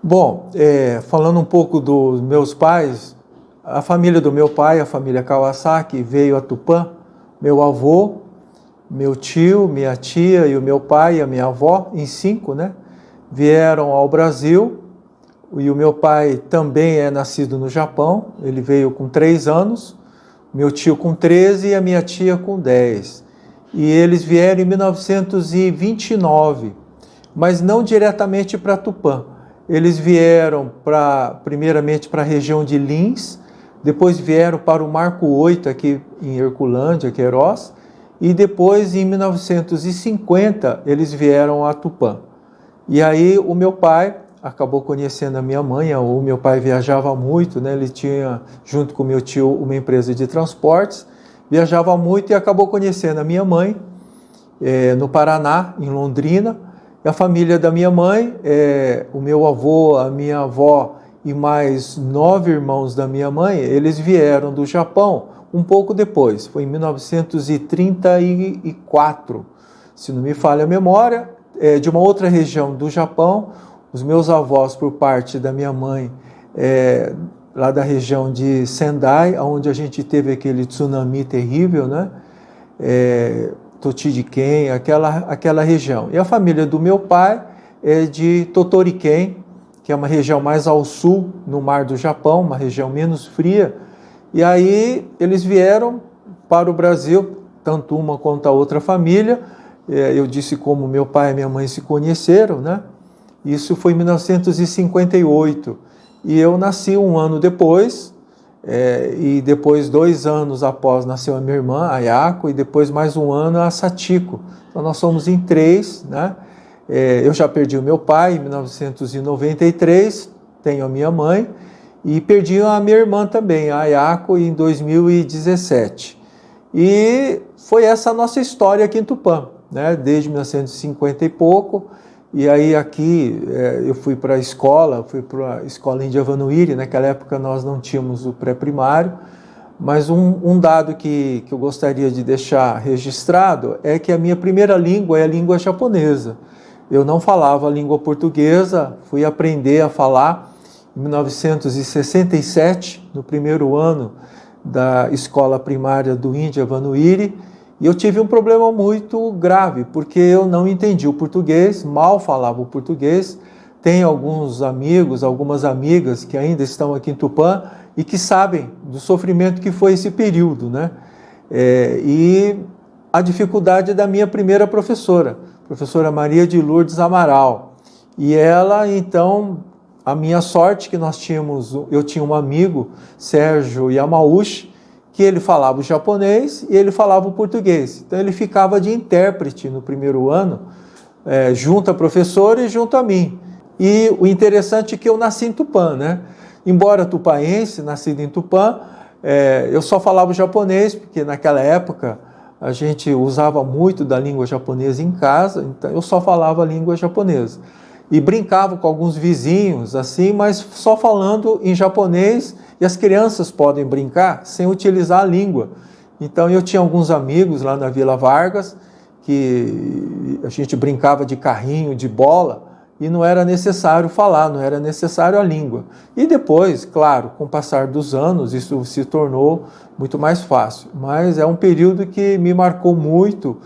Bom, falando um pouco dos meus pais, a família do meu pai, a família Kawasaki, veio a Tupã. Meu avô, meu tio, minha tia e o meu pai e a minha avó, em 5, né? Vieram ao Brasil. E o meu pai também é nascido no Japão. Ele veio com 3 anos, meu tio com 13 e a minha tia com 10. E eles vieram em 1929, mas não diretamente para Tupã. Eles vieram primeiramente para a região de Lins, depois vieram para o Marco 8 aqui em Herculândia, Queiroz, e depois em 1950 eles vieram a Tupã. E aí o meu pai acabou conhecendo a minha mãe. O meu pai viajava muito, né? Ele tinha, junto com meu tio, uma empresa de transportes, viajava muito e acabou conhecendo a minha mãe no Paraná, em Londrina. E a família da minha mãe, o meu avô, a minha avó e mais 9 irmãos da minha mãe, eles vieram do Japão um pouco depois, foi em 1934, se não me falha a memória, de uma outra região do Japão. Os meus avós, por parte da minha mãe, lá da região de Sendai, onde a gente teve aquele tsunami terrível, né? Tochigi-ken, aquela região. E a família do meu pai é de Totoriken, que é uma região mais ao sul, no mar do Japão, uma região menos fria. E aí eles vieram para o Brasil, tanto uma quanto a outra família. Eu disse como meu pai e minha mãe se conheceram, né? Isso foi em 1958. E eu nasci um ano depois, e depois 2 anos após nasceu a minha irmã, a Ayako, e depois mais um ano a Satiko. Então nós somos em 3, né? Eu já perdi o meu pai em 1993, tenho a minha mãe, e perdi a minha irmã também, a Ayako, em 2017. E foi essa a nossa história aqui em Tupã, né? Desde 1950 e pouco. E aí aqui eu fui para a escola Índia Vanuíri. Naquela época nós não tínhamos o pré-primário, mas um dado que eu gostaria de deixar registrado é que a minha primeira língua é a língua japonesa. Eu não falava a língua portuguesa, fui aprender a falar em 1967, no primeiro ano da escola primária do Índia Vanuíri. E eu tive um problema muito grave, porque eu não entendi o português, mal falava o português. Tenho alguns amigos, algumas amigas que ainda estão aqui em Tupã e que sabem do sofrimento que foi esse período, né? E a dificuldade da minha primeira professora Maria de Lourdes Amaral. E ela, então, a minha sorte que eu tinha um amigo, Sérgio Yamauchi, que ele falava o japonês e ele falava o português. Então ele ficava de intérprete no primeiro ano, junto à professora e junto a mim. E o interessante é que eu nasci em Tupã, né? Embora tupaense, nascido em Tupã, eu só falava o japonês, porque naquela época a gente usava muito da língua japonesa em casa, então eu só falava a língua japonesa. E brincava com alguns vizinhos, assim, mas só falando em japonês, e as crianças podem brincar sem utilizar a língua. Então eu tinha alguns amigos lá na Vila Vargas, que a gente brincava de carrinho, de bola, e não era necessário falar, não era necessário a língua. E depois, claro, com o passar dos anos, isso se tornou muito mais fácil. Mas é um período que me marcou muito,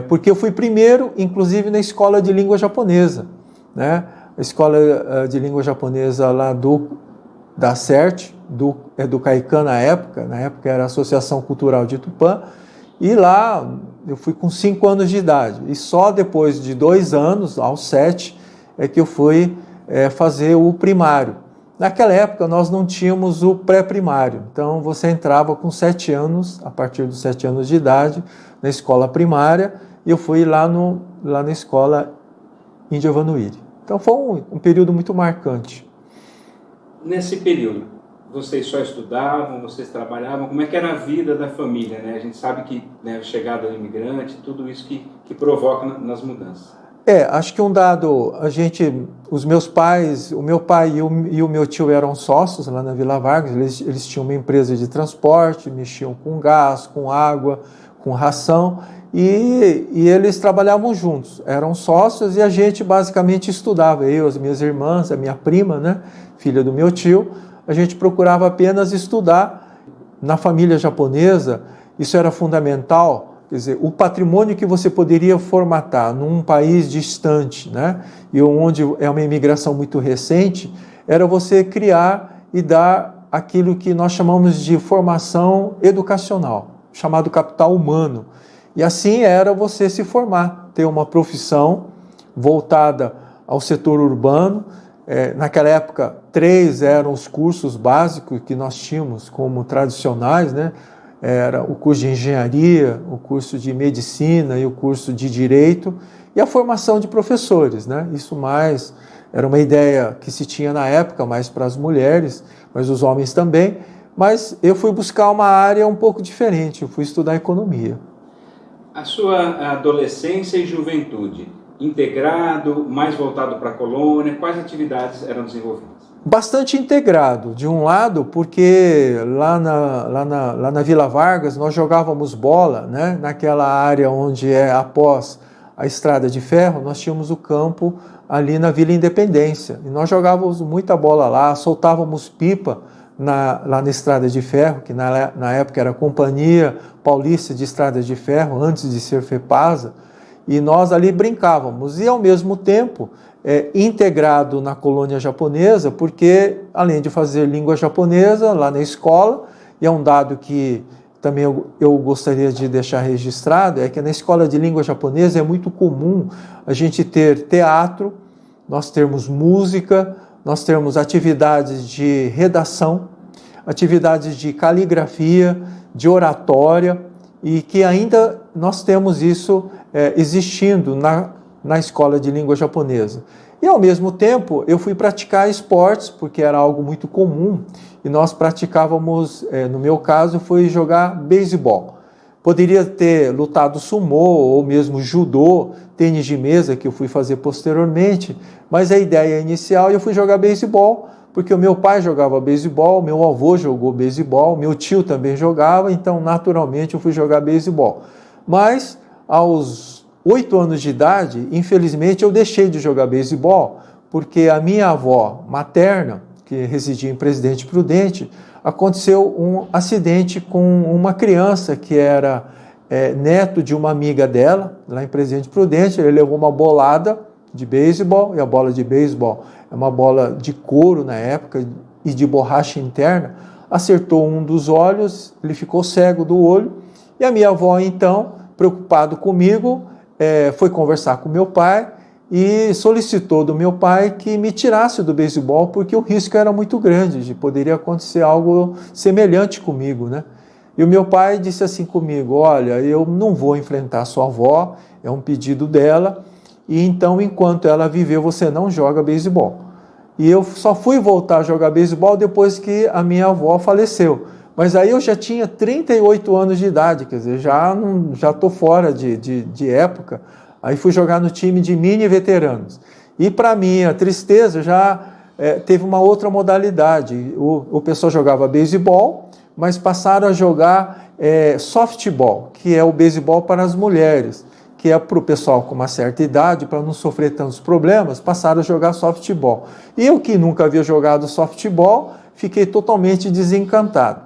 porque eu fui primeiro, inclusive, na escola de língua japonesa, né? A escola de língua japonesa lá da CERT, do CAICAN na época era a Associação Cultural de Tupã, e lá eu fui com 5 anos de idade, e só depois de 2 anos, aos 7, é que eu fui fazer o primário. Naquela época nós não tínhamos o pré-primário, então você entrava com 7 anos, a partir dos 7 anos de idade, na escola primária, e eu fui lá na escola Índia Vanuíri. Então foi um período muito marcante. Nesse período, vocês só estudavam, vocês trabalhavam, como é que era a vida da família, né? A gente sabe que, né, a chegada do imigrante, tudo isso que provoca nas mudanças. Acho que um dado, os meus pais, o meu pai e o meu tio eram sócios lá na Vila Vargas. Eles tinham uma empresa de transporte, mexiam com gás, com água, com ração, e eles trabalhavam juntos, eram sócios, e a gente basicamente estudava, eu, as minhas irmãs, a minha prima, né, filha do meu tio, a gente procurava apenas estudar. Na família japonesa, isso era fundamental, quer dizer, o patrimônio que você poderia formatar num país distante, né, e onde é uma imigração muito recente, era você criar e dar aquilo que nós chamamos de formação educacional, chamado capital humano. E assim era você se formar, ter uma profissão voltada ao setor urbano. Naquela época, 3 eram os cursos básicos que nós tínhamos como tradicionais, né? Era o curso de engenharia, o curso de medicina e o curso de direito, e a formação de professores, né? Isso mais era uma ideia que se tinha na época, mais para as mulheres, mas os homens também. Mas eu fui buscar uma área um pouco diferente, eu fui estudar economia. A sua adolescência e juventude, integrado, mais voltado para a colônia, quais atividades eram desenvolvidas? Bastante integrado, de um lado, porque lá na Vila Vargas nós jogávamos bola, né? Naquela área onde após a Estrada de Ferro, nós tínhamos o campo ali na Vila Independência, e nós jogávamos muita bola lá, soltávamos pipa lá na Estrada de Ferro, que na época era a Companhia Paulista de Estradas de Ferro, antes de ser FEPASA, e nós ali brincávamos, e ao mesmo tempo integrado na colônia japonesa, porque além de fazer língua japonesa lá na escola, e é um dado que também eu gostaria de deixar registrado, é que na escola de língua japonesa é muito comum a gente ter teatro, nós termos música, nós temos atividades de redação, atividades de caligrafia, de oratória, e que ainda nós temos isso existindo na escola de língua japonesa. E, ao mesmo tempo, eu fui praticar esportes, porque era algo muito comum, e nós praticávamos, no meu caso, foi jogar beisebol. Poderia ter lutado sumô, ou mesmo judô, tênis de mesa, que eu fui fazer posteriormente, mas a ideia inicial, eu fui jogar beisebol, porque o meu pai jogava beisebol, meu avô jogou beisebol, meu tio também jogava, então, naturalmente, eu fui jogar beisebol. Mas, aos 8 anos de idade, infelizmente, eu deixei de jogar beisebol, porque a minha avó materna, que residia em Presidente Prudente, aconteceu um acidente com uma criança que era neto de uma amiga dela, lá em Presidente Prudente. Ele levou uma bolada de beisebol, e a bola de beisebol é uma bola de couro na época e de borracha interna, acertou um dos olhos, ele ficou cego do olho, e a minha avó, então, preocupado comigo, foi conversar com meu pai e solicitou do meu pai que me tirasse do beisebol, porque o risco era muito grande, de poderia acontecer algo semelhante comigo, né? E o meu pai disse assim comigo: olha, eu não vou enfrentar a sua avó, é um pedido dela, e então, enquanto ela viver, você não joga beisebol. E eu só fui voltar a jogar beisebol depois que a minha avó faleceu. Mas aí eu já tinha 38 anos de idade, quer dizer, já estou fora de época. Aí fui jogar no time de mini veteranos. E, para minha tristeza, já teve uma outra modalidade. O pessoal jogava beisebol, mas passaram a jogar softball, que é o beisebol para as mulheres, que é para o pessoal com uma certa idade, para não sofrer tantos problemas, passaram a jogar softball. E eu, que nunca havia jogado softball, fiquei totalmente desencantado.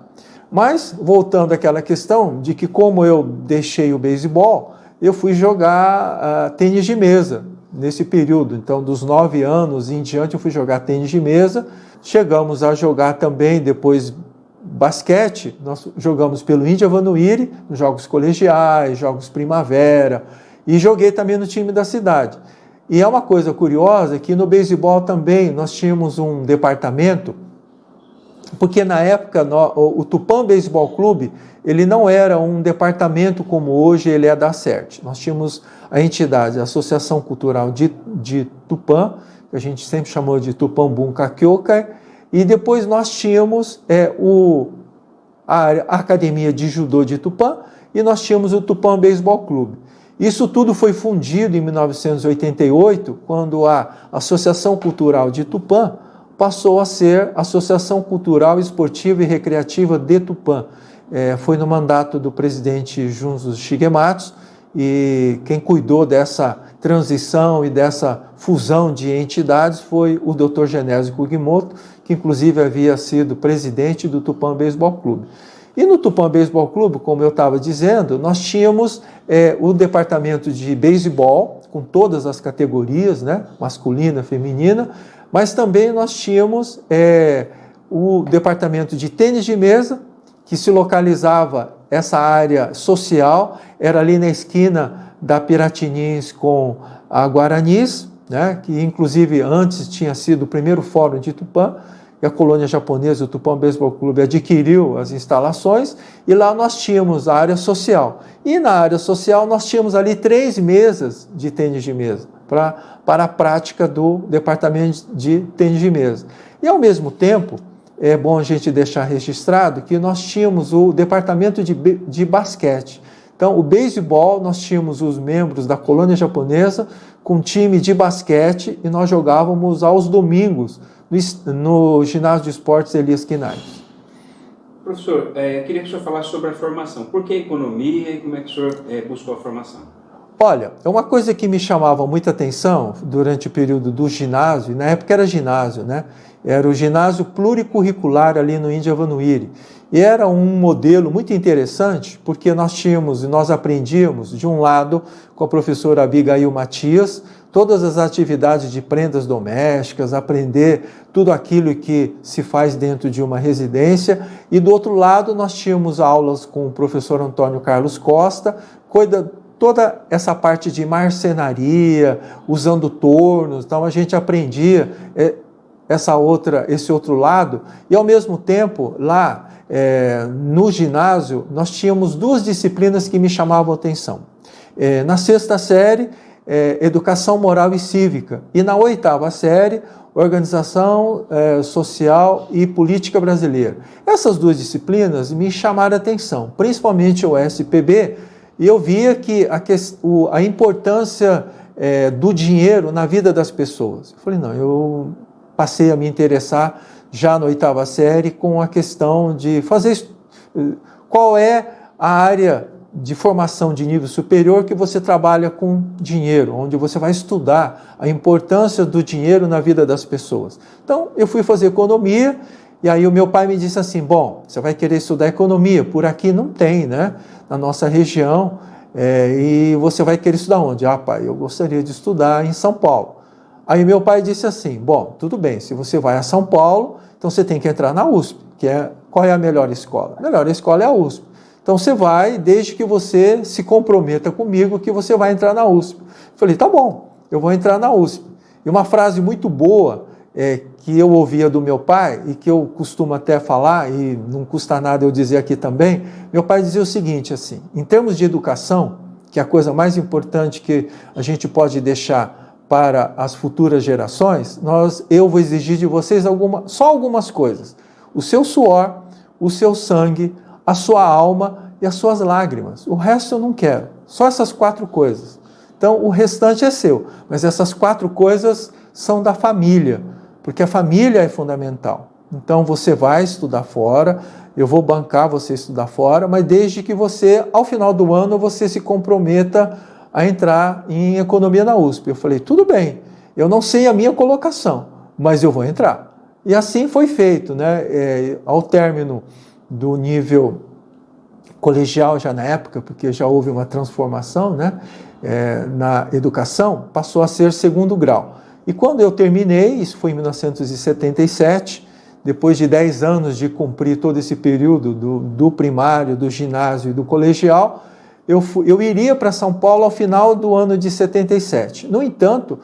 Mas, voltando àquela questão de que, como eu deixei o beisebol, eu fui jogar tênis de mesa nesse período. Então, dos 9 anos em diante, eu fui jogar tênis de mesa. Chegamos a jogar também, depois, basquete. Nós jogamos pelo Índia Vanuíri, nos jogos colegiais, jogos primavera, e joguei também no time da cidade. E é uma coisa curiosa que no beisebol também nós tínhamos um departamento, porque na época o Tupã Beisebol Clube, ele não era um departamento como hoje ele é da CERT. Nós tínhamos a entidade, a Associação Cultural de Tupã, que a gente sempre chamou de Tupã Bunka Kyokai, e depois nós tínhamos a Academia de Judô de Tupã, e nós tínhamos o Tupã Beisebol Clube. Isso tudo foi fundido em 1988, quando a Associação Cultural de Tupã passou a ser Associação Cultural, Esportiva e Recreativa de Tupã. foi no mandato do presidente Junzo Shigematsu, e quem cuidou dessa transição e dessa fusão de entidades foi o Dr. Genésio Kugimoto, que inclusive havia sido presidente do Tupã Beisebol Clube. E no Tupã Beisebol Clube, como eu estava dizendo, nós tínhamos o departamento de beisebol, com todas as categorias, né, masculina, feminina, mas também nós tínhamos o departamento de tênis de mesa, que se localizava, essa área social, era ali na esquina da Piratinins com a Guaranis, né, que inclusive antes tinha sido o primeiro fórum de Tupã, e a colônia japonesa, o Tupã Beisebol Clube, adquiriu as instalações, e lá nós tínhamos a área social. E na área social nós tínhamos ali 3 mesas de tênis de mesa, para a prática do departamento de tênis de mesa. E ao mesmo tempo, é bom a gente deixar registrado que nós tínhamos o departamento de basquete. Então, o beisebol, nós tínhamos os membros da colônia japonesa com time de basquete, e nós jogávamos aos domingos no ginásio de esportes Elias Quinais. Professor, queria que o senhor falasse sobre a formação. Por que economia e como é que o senhor buscou a formação? Olha, é uma coisa que me chamava muita atenção durante o período do ginásio, na época era ginásio, né? Era o ginásio pluricurricular ali no Índia Vanuiri. E era um modelo muito interessante, porque nós aprendíamos, de um lado, com a professora Abigail Matias, todas as atividades de prendas domésticas, aprender tudo aquilo que se faz dentro de uma residência, e do outro lado nós tínhamos aulas com o professor Antônio Carlos Costa, toda essa parte de marcenaria, usando tornos, então a gente aprendia esse outro lado, e ao mesmo tempo, lá no ginásio, nós tínhamos 2 disciplinas que me chamavam a atenção. Na 6ª série, Educação Moral e Cívica, e na 8ª série, Organização Social e Política Brasileira. Essas 2 disciplinas me chamaram a atenção, principalmente o SPB, e eu via que a importância do dinheiro na vida das pessoas. Eu falei, não, eu passei a me interessar já na 8ª série com a questão de fazer qual é a área de formação de nível superior que você trabalha com dinheiro, onde você vai estudar a importância do dinheiro na vida das pessoas. Então, eu fui fazer economia, e aí o meu pai me disse assim, bom, você vai querer estudar economia? Por aqui não tem, né? Na nossa região, e você vai querer estudar onde? Ah, pai, eu gostaria de estudar em São Paulo. Aí meu pai disse assim, bom, tudo bem, se você vai a São Paulo, então você tem que entrar na USP, qual é a melhor escola? A melhor escola é a USP. Então você vai, desde que você se comprometa comigo que você vai entrar na USP. Eu falei, tá bom, eu vou entrar na USP. E uma frase muito boa que eu ouvia do meu pai, e que eu costumo até falar, e não custa nada eu dizer aqui também, meu pai dizia o seguinte, assim, em termos de educação, que é a coisa mais importante que a gente pode deixar para as futuras gerações, eu vou exigir de vocês só algumas coisas. O seu suor, o seu sangue, a sua alma e as suas lágrimas. O resto eu não quero. Só essas 4 coisas. Então, o restante é seu. Mas essas 4 coisas são da família, porque a família é fundamental. Então, você vai estudar fora, eu vou bancar você estudar fora, mas desde que você, ao final do ano, você se comprometa a entrar em economia na USP. Eu falei, tudo bem, eu não sei a minha colocação, mas eu vou entrar. E assim foi feito, né? Ao término do nível colegial, já na época, porque já houve uma transformação, né? Na educação, passou a ser 2º grau. E quando eu terminei, isso foi em 1977, depois de 10 anos de cumprir todo esse período do primário, do ginásio e do colegial, eu iria para São Paulo ao final do ano de 77. No entanto,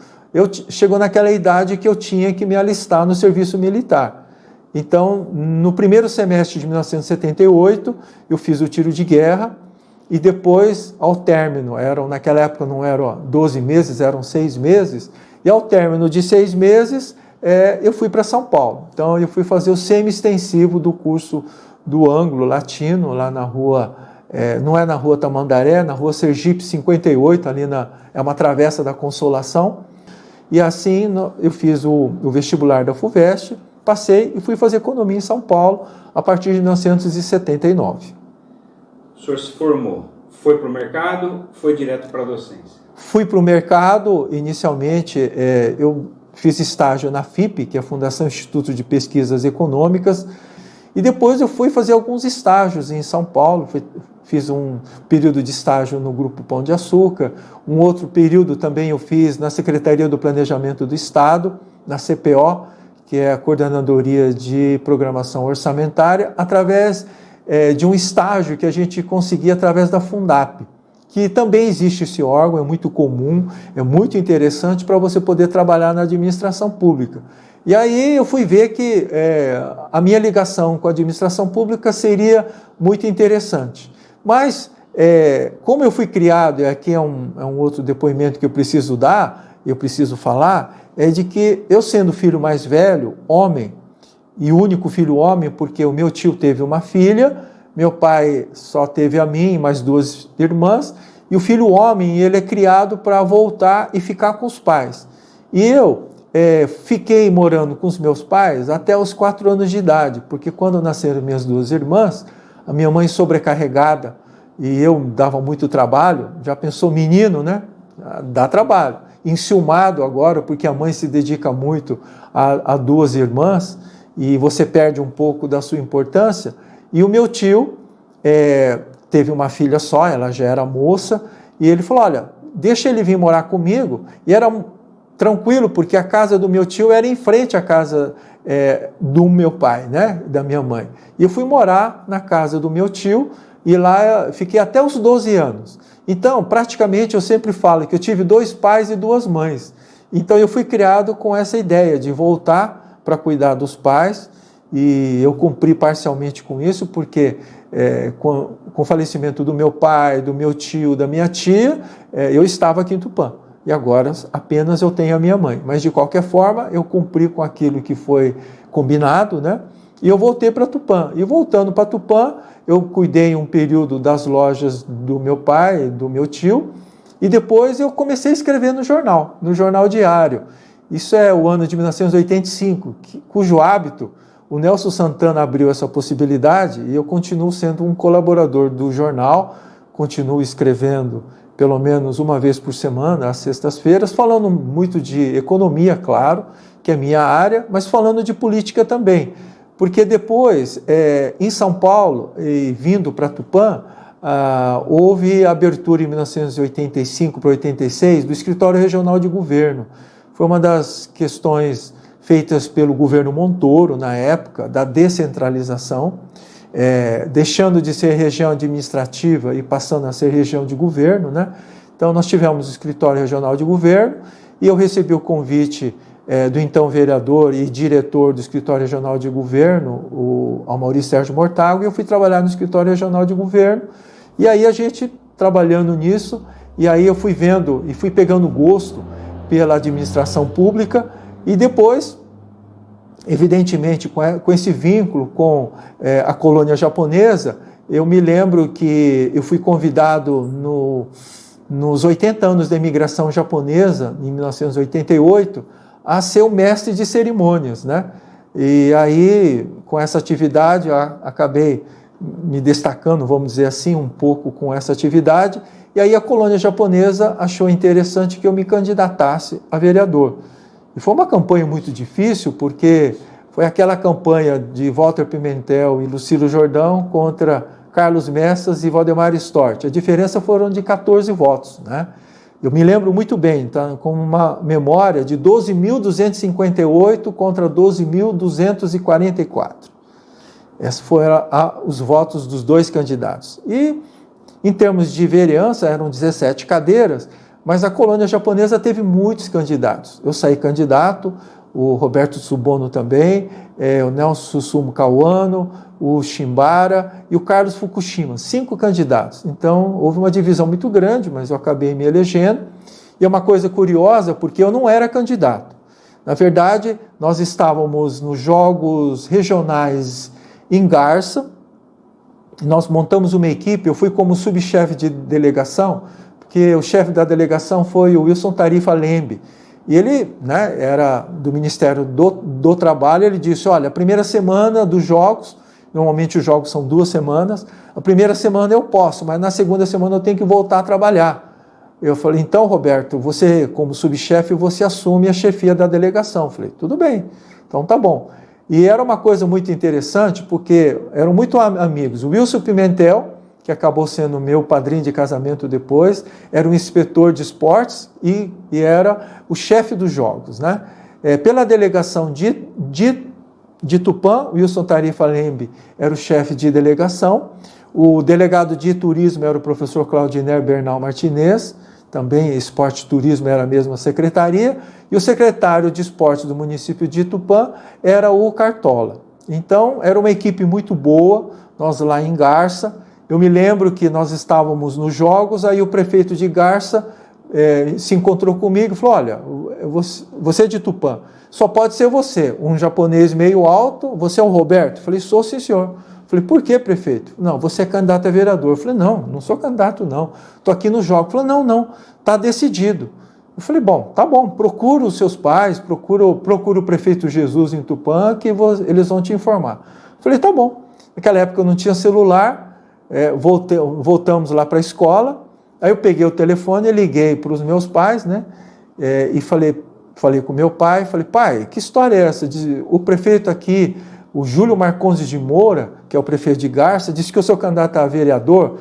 chegou naquela idade que eu tinha que me alistar no serviço militar. Então, no primeiro semestre de 1978, eu fiz o tiro de guerra, e depois, ao término, naquela época não eram 12 meses, eram 6 meses, e ao término de 6 meses, eu fui para São Paulo. Então, eu fui fazer o semi-extensivo do curso do Anglo-Latino, lá na rua, não é na rua Tamandaré, na rua Sergipe 58, ali é uma travessa da Consolação, e assim eu fiz o vestibular da FUVEST, passei e fui fazer economia em São Paulo a partir de 1979. o senhor se formou, foi para o mercado, foi direto para a docência? Fui para o mercado, inicialmente eu fiz estágio na FIP, que é a Fundação Instituto de Pesquisas Econômicas, e depois eu fui fazer alguns estágios em São Paulo, fiz um período de estágio no Grupo Pão de Açúcar, um outro período também eu fiz na Secretaria do Planejamento do Estado, na CPO, que é a Coordenadoria de Programação Orçamentária, através de um estágio que a gente conseguia através da Fundap, que também existe esse órgão, é muito comum, é muito interessante para você poder trabalhar na administração pública. E aí eu fui ver que a minha ligação com a administração pública seria muito interessante. Mas, como eu fui criado, e aqui é um outro depoimento que eu preciso dar, eu preciso falar, é de que eu sendo filho mais velho, homem, e único filho homem, porque o meu tio teve uma filha, meu pai só teve a mim e mais 2 irmãs, e o filho homem, ele é criado para voltar e ficar com os pais. E eu fiquei morando com os meus pais até os 4 anos de idade, porque quando nasceram minhas 2 irmãs, a minha mãe sobrecarregada, e eu dava muito trabalho, já pensou menino, né? Dá trabalho. Enciumado agora, porque a mãe se dedica muito a 2 irmãs, e você perde um pouco da sua importância. E o meu tio teve uma filha só, ela já era moça, e ele falou, olha, deixa ele vir morar comigo. E era tranquilo, porque a casa do meu tio era em frente à casa do meu pai, né, da minha mãe. E eu fui morar na casa do meu tio, e lá fiquei até os 12 anos. Então, praticamente, eu sempre falo que eu tive 2 pais e 2 mães. Então, eu fui criado com essa ideia de voltar para cuidar dos pais, e eu cumpri parcialmente com isso, porque com o falecimento do meu pai, do meu tio, da minha tia, eu estava aqui em Tupã. E agora apenas eu tenho a minha mãe. Mas, de qualquer forma, eu cumpri com aquilo que foi combinado, né? E eu voltei para Tupã. E voltando para Tupã, eu cuidei um período das lojas do meu pai, do meu tio, e depois eu comecei a escrever no Jornal Diário. Isso é o ano de 1985, cujo hábito o Nelson Santana abriu essa possibilidade, e eu continuo sendo um colaborador do jornal, continuo escrevendo pelo menos uma vez por semana, às sextas-feiras, falando muito de economia, claro, que é minha área, mas falando de política também. Porque depois, em São Paulo, e vindo para Tupã, houve a abertura em 1985 para 86 do Escritório Regional de Governo. Foi uma das questões feitas pelo governo Montoro, na época, da descentralização, deixando de ser região administrativa e passando a ser região de governo, né? Então, nós tivemos o Escritório Regional de Governo, e eu recebi o convite do então vereador e diretor do Escritório Regional de Governo, o Amaury Sérgio Mortágua, e eu fui trabalhar no Escritório Regional de Governo, e aí a gente trabalhando nisso, e aí eu fui vendo e fui pegando gosto pela administração pública, e depois, evidentemente, com esse vínculo com a colônia japonesa, eu me lembro que eu fui convidado nos 80 anos da imigração japonesa, em 1988, a ser o mestre de cerimônias, né? E aí, com essa atividade, eu acabei me destacando, vamos dizer assim, um pouco com essa atividade, e aí a colônia japonesa achou interessante que eu me candidatasse a vereador. E foi uma campanha muito difícil, porque foi aquela campanha de Walter Pimentel e Lucílio Jordão contra Carlos Messas e Valdemar Stort. A diferença foram de 14 votos, né? Eu me lembro muito bem, tá, com uma memória de 12.258 contra 12.244. Esses foram os votos dos 2 candidatos. E, em termos de vereança, eram 17 cadeiras, mas a colônia japonesa teve muitos candidatos. Eu saí candidato, o Roberto Tsubono também, o Nelson Susumu Kawano, o Shimbara e o Carlos Fukushima, 5 candidatos. Então, houve uma divisão muito grande, mas eu acabei me elegendo. E é uma coisa curiosa, porque eu não era candidato. Na verdade, nós estávamos nos Jogos Regionais em Garça, nós montamos uma equipe, eu fui como subchefe de delegação, porque o chefe da delegação foi o Wilson Tarifa Lembe. E ele, né, era do Ministério do Trabalho, ele disse, olha, a primeira semana dos Jogos, Normalmente os jogos são 2 semanas. A primeira semana eu posso, mas na segunda semana eu tenho que voltar a trabalhar. Eu falei, então, Roberto, você, como subchefe, você assume a chefia da delegação. Eu falei, tudo bem, então tá bom. E era uma coisa muito interessante, porque eram muito amigos. O Wilson Pimentel, que acabou sendo meu padrinho de casamento depois, era um inspetor de esportes e era o chefe dos jogos, né? Pela delegação de Tupã, Wilson Tarifa Lembe era o chefe de delegação, o delegado de turismo era o professor Claudiner Bernal Martinez, também esporte e turismo era a mesma secretaria, e o secretário de esporte do município de Tupã era o Cartola. Então, era uma equipe muito boa, nós lá em Garça. Eu me lembro que nós estávamos nos jogos, aí o prefeito de Garça se encontrou comigo e falou, olha, você é de Tupã, só pode ser você, um japonês meio alto, você é o Roberto? Eu falei, sou sim, senhor. Eu falei, por que, prefeito? Não, você é candidato a vereador. Eu falei, não sou candidato, não. Estou aqui no jogo. Ele falou, não, está decidido. Eu falei, bom, tá bom, procura os seus pais, procura o prefeito Jesus em Tupã, que eles vão te informar. Eu falei, tá bom. Naquela época eu não tinha celular, voltamos lá para a escola, aí eu peguei o telefone e liguei para os meus pais, né? E falei com meu pai, falei, pai, que história é essa? O prefeito aqui, o Júlio Marcondes de Moura, que é o prefeito de Garça, disse que eu sou candidato a vereador.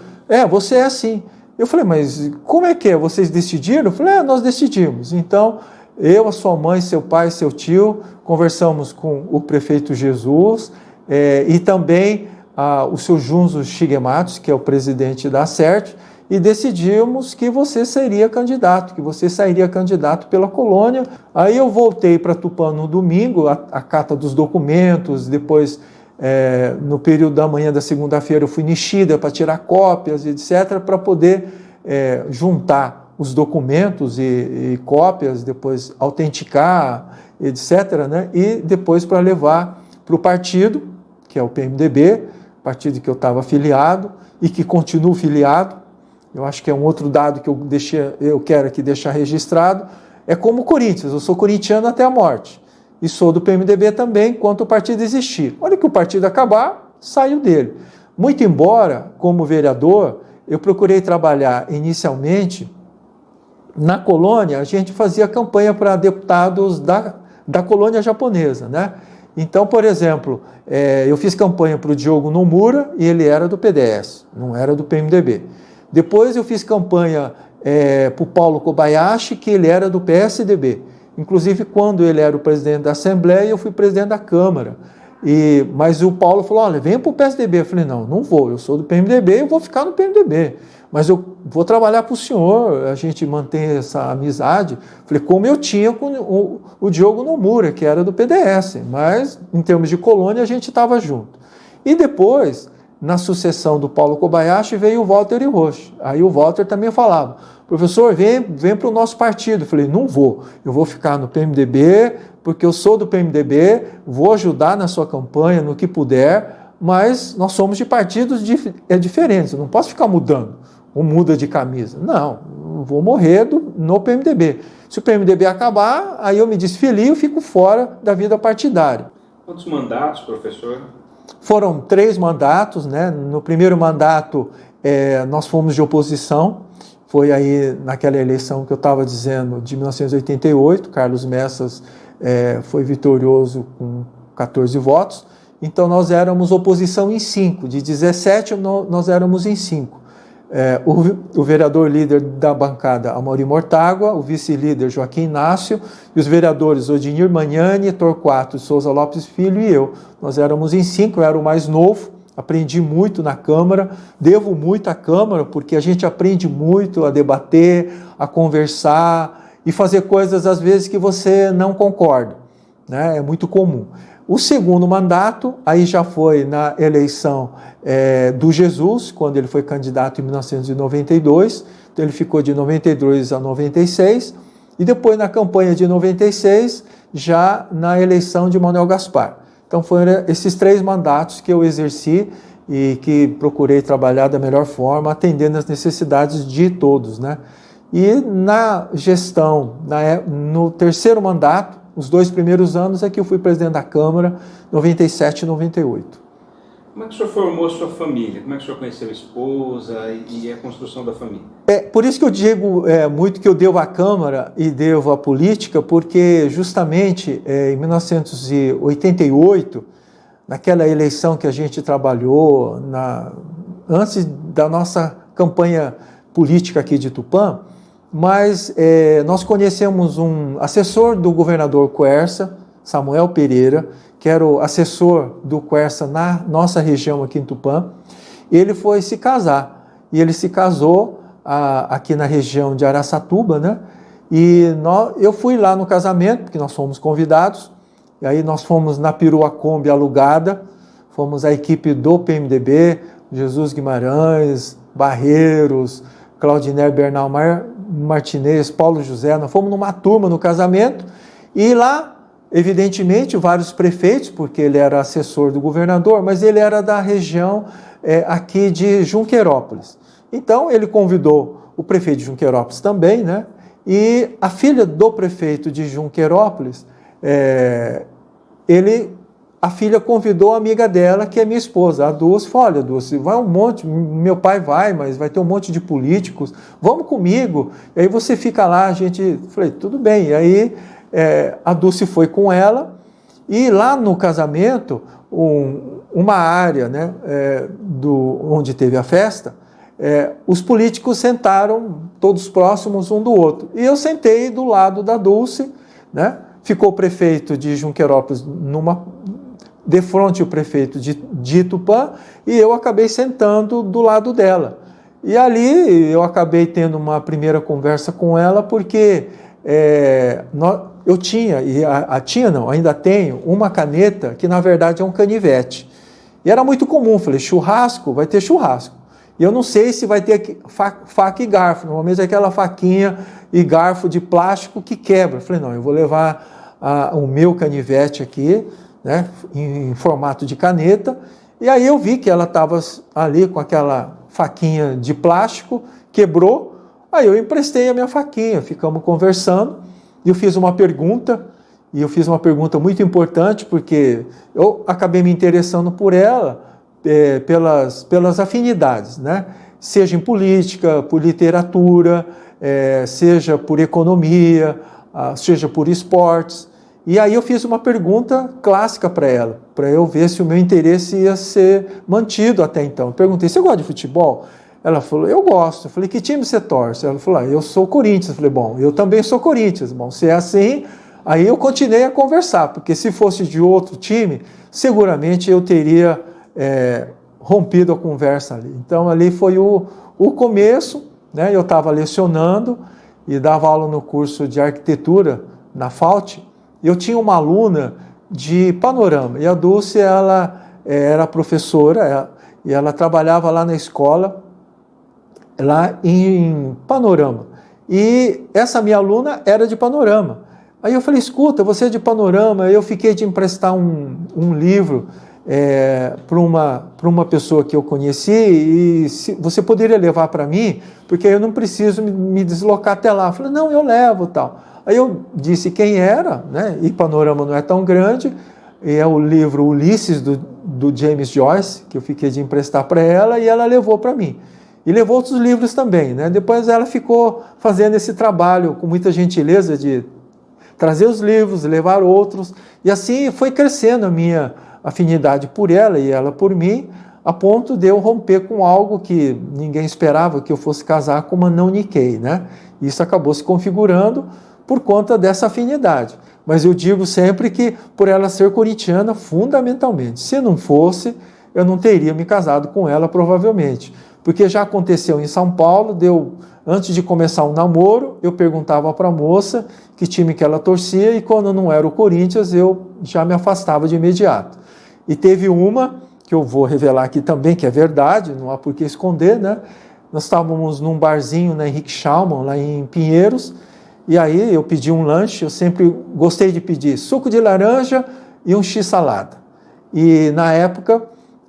Você é assim. Eu falei, mas como é que é? Vocês decidiram? Eu falei, nós decidimos. Então, eu, a sua mãe, seu pai, seu tio, conversamos com o prefeito Jesus e também o seu Junzo Shigematsu, que é o presidente da CERT, e decidimos que você seria candidato, que você sairia candidato pela colônia. Aí eu voltei para Tupã no domingo, a cata dos documentos, depois, no período da manhã da segunda-feira, eu fui em Xida para tirar cópias, etc., para poder juntar os documentos e cópias, depois autenticar, etc., né? E depois para levar para o partido, que é o PMDB, partido que eu estava afiliado e que continuo filiado. Eu acho que é um outro dado que eu quero aqui deixar registrado. É como o Corinthians, eu sou corintiano até a morte. E sou do PMDB também, enquanto o partido existir. Olha que o partido acabar, saio dele. Muito embora, como vereador, eu procurei trabalhar inicialmente na colônia, a gente fazia campanha para deputados da colônia japonesa, né? Então, por exemplo, eu fiz campanha para o Diogo Nomura e ele era do PDS, não era do PMDB. Depois eu fiz campanha para o Paulo Kobayashi, que ele era do PSDB. Inclusive, quando ele era o presidente da Assembleia, eu fui presidente da Câmara. Mas o Paulo falou, olha, venha para o PSDB. Eu falei, não vou, eu sou do PMDB, eu vou ficar no PMDB. Mas eu vou trabalhar para o senhor, a gente mantém essa amizade. Eu falei, como eu tinha com o Diogo Nomura, que era do PDS. Mas, em termos de colônia, a gente estava junto. E depois, na sucessão do Paulo Kobayashi, veio o Walter Hiroshi. Aí o Walter também falava, professor, vem para o nosso partido. Eu falei, não vou, eu vou ficar no PMDB, porque eu sou do PMDB, vou ajudar na sua campanha, no que puder, mas nós somos de partidos diferentes, eu não posso ficar mudando, ou muda de camisa. Não, eu vou morrer no PMDB. Se o PMDB acabar, aí eu me desfilio e fico fora da vida partidária. Quantos mandatos, professor? Foram 3 mandatos, né? No primeiro mandato, nós fomos de oposição, foi aí naquela eleição que eu estava dizendo, de 1988, Carlos Messas foi vitorioso com 14 votos, então nós éramos oposição em 5, de 17 nós éramos em 5. O vereador líder da bancada, Amaury Mortágua, o vice-líder Joaquim Inácio, e os vereadores Odinir Magnani, Torquato Souza Lopes Filho e eu. Nós éramos em 5, eu era o mais novo, aprendi muito na Câmara, devo muito à Câmara, porque a gente aprende muito a debater, a conversar e fazer coisas, às vezes, que você não concorda, né? É muito comum. O segundo mandato, aí já foi na eleição do Jesus, quando ele foi candidato em 1992, então ele ficou de 92 a 96, e depois na campanha de 96, já na eleição de Manuel Gaspar. Então foram esses 3 mandatos que eu exerci e que procurei trabalhar da melhor forma, atendendo às necessidades de todos, né? E na gestão, no terceiro mandato, os 2 primeiros anos é que eu fui presidente da Câmara, 97 e 98. Como é que o senhor formou a sua família? Como é que o senhor conheceu a esposa e a construção da família? Por isso que eu digo muito que eu devo à Câmara e devo à política, porque justamente em 1988, naquela eleição que a gente trabalhou, antes da nossa campanha política aqui de Tupã, mas nós conhecemos um assessor do governador Quercia, Samuel Pereira, que era o assessor do Quercia na nossa região aqui em Tupã. Ele foi se casar, e ele se casou aqui na região de Araçatuba, né? E eu fui lá no casamento, porque nós fomos convidados, e aí nós fomos na perua Kombi alugada, fomos a equipe do PMDB, Jesus Guimarães, Barreiros, Claudinei Bernal Martinez, Paulo José, nós fomos numa turma no casamento, e lá, evidentemente, vários prefeitos, porque ele era assessor do governador, mas ele era da região aqui de Junqueirópolis. Então, ele convidou o prefeito de Junqueirópolis também, né? E a filha do prefeito de Junqueirópolis, a filha convidou a amiga dela, que é minha esposa, a Dulce, falou: olha, Dulce, vai um monte, meu pai vai, mas vai ter um monte de políticos, vamos comigo, e aí você fica lá, falei, tudo bem, e aí a Dulce foi com ela, e lá no casamento, uma área, né, onde teve a festa, os políticos sentaram todos próximos um do outro, e eu sentei do lado da Dulce, né, ficou o prefeito de Junqueirópolis de frente o prefeito de Tupã, e eu acabei sentando do lado dela. E ali eu acabei tendo uma primeira conversa com ela, porque eu tinha, ainda tenho, uma caneta que na verdade é um canivete. E era muito comum, falei, churrasco, vai ter churrasco. E eu não sei se vai ter faca e garfo, normalmente é aquela faquinha e garfo de plástico que quebra. Falei, não, eu vou levar o meu canivete aqui, né, em formato de caneta, e aí eu vi que ela estava ali com aquela faquinha de plástico, quebrou, aí eu emprestei a minha faquinha, ficamos conversando, e eu fiz uma pergunta, muito importante, porque eu acabei me interessando por ela, pelas afinidades, né, seja em política, por literatura, seja por economia, seja por esportes. E aí eu fiz uma pergunta clássica para ela, para eu ver se o meu interesse ia ser mantido até então. Eu perguntei, você gosta de futebol? Ela falou, eu gosto. Eu falei, que time você torce? Ela falou, eu sou Corinthians. Eu falei, bom, eu também sou Corinthians. Bom, se é assim, aí eu continuei a conversar, porque se fosse de outro time, seguramente eu teria rompido a conversa ali. Então ali foi o começo, né? Eu estava lecionando e dava aula no curso de arquitetura na FAUT. Eu tinha uma aluna de panorama, e a Dulce, ela era professora, e ela trabalhava lá na escola, lá em panorama. E essa minha aluna era de panorama. Aí eu falei, escuta, você é de panorama, eu fiquei de emprestar um livro para uma pessoa que eu conheci, e você poderia levar para mim, porque eu não preciso me deslocar até lá. Eu falei, não, eu levo, tal. Aí eu disse quem era, né? E Panorama não é tão grande, e é o livro Ulisses, do James Joyce, que eu fiquei de emprestar para ela, e ela levou para mim. E levou outros livros também, né? Depois ela ficou fazendo esse trabalho com muita gentileza de trazer os livros, levar outros, e assim foi crescendo a minha afinidade por ela e ela por mim, a ponto de eu romper com algo que ninguém esperava, que eu fosse casar com uma não Nikkei, né? Isso acabou se configurando por conta dessa afinidade. Mas eu digo sempre que por ela ser corintiana, fundamentalmente. Se não fosse, eu não teria me casado com ela, provavelmente. Porque já aconteceu em São Paulo, antes de começar um namoro, eu perguntava para a moça que time que ela torcia, e quando não era o Corinthians, eu já me afastava de imediato. E teve uma, que eu vou revelar aqui também, que é verdade, não há por que esconder, né? Nós estávamos num barzinho na Henrique Schaumann, lá em Pinheiros, e aí eu pedi um lanche, eu sempre gostei de pedir suco de laranja e um x-salada. E na época